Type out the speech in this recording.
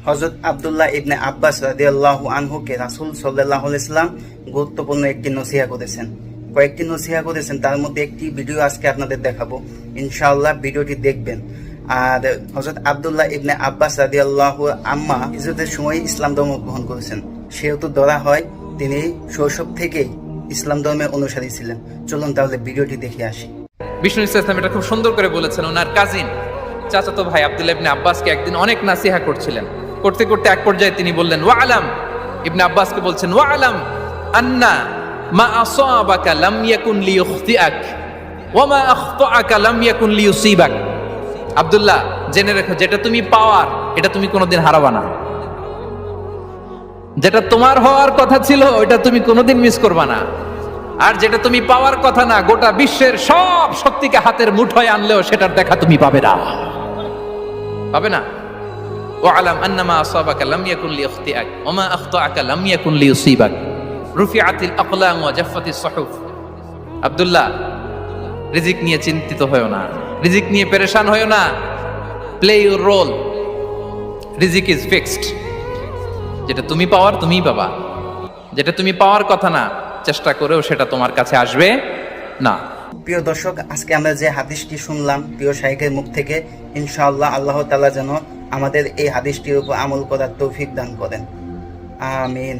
হযরত আব্দুল্লাহ ইবনে আব্বাস রাদিয়াল্লাহু আনহুকে রাসূল সাল্লাল্লাহু আলাইহি সাল্লাম গুরুত্বপূর্ণ একটি নসিহা করেছেন, কয়েকটি নসিহা করেছেন। তার মধ্যে একটি ভিডিও আজকে আপনাদের দেখাবো, ইনশাআল্লাহ ভিডিওটি দেখবেন। আর হযরত আব্দুল্লাহ ইবনে আব্বাস রাদিয়াল্লাহু আম্মা হিজরতের সময় ইসলাম ধর্ম গ্রহণ করেছেন, সেহেতু ধরা হয় তিনি শৈশব থেকেই ইসলাম ধর্মের অনুসারী ছিলেন। চলুন তাহলে ভিডিওটি দেখে আসি। বিষ্ণু ইসলাম এটা খুব সুন্দর করে বলেছেন। ওনার কাজিন চাচাতো ভাই আব্দুল্লাহ ইবনে আব্বাসকে একদিন অনেক নাসিহা করছিলেন। করতে করতে এক পর্যায়ে তিনি বললেন, ওয়া আলাম, ইবনে আব্বাসকে বলছেন, ওয়া আলাম আন্না মা আসাবাকা লাম ইয়াকুন লিইখতিআক ওয়া মা আখতাআকা লাম ইয়াকুন লিইউসিবাক। আব্দুল্লাহ, জেনে রেখো, যেটা তুমি পাওয়ার এটা তুমি কোনোদিন হারাবা না। যেটা তোমার হওয়ার কথা ছিল ওইটা তুমি কোনোদিন মিস করবা না। আর যেটা তুমি পাওয়ার কথা না, গোটা বিশ্বের সব শক্তিকে হাতের মুঠোয় আনলেও সেটার দেখা তুমি পাবে না, পাবে না। ওয়া আলাম আন্নামা আসাবাকা লাম ইয়াকুন লিইখতিআক ওয়া মা আখতাআকা লাম ইয়াকুন লিইউসিবাক রুফিআতিল আকলাম ওয়া জাফফাতিস সুহুফ। আব্দুল্লাহ, রিজিক নিয়ে চিন্তিত হয়ো না, রিজিক নিয়ে পেরেশান হয়ো না। প্লে ইউর রোল, রিজিক ইজ ফিক্সড। যেটা তুমি পাওয়ার তুমিই পাবা, যেটা তুমি পাওয়ার কথা না চেষ্টা করেও সেটা তোমার কাছে আসবে না। প্রিয় দর্শক, আজকে আমরা যে হাদিসটি শুনলাম প্রিয় শাইখের মুখ থেকে, ইনশাআল্লাহ আল্লাহ তাআলা যেন আমাদের এই হাদিসটির উপর আমল করার তৌফিক দান করেন। আমিন।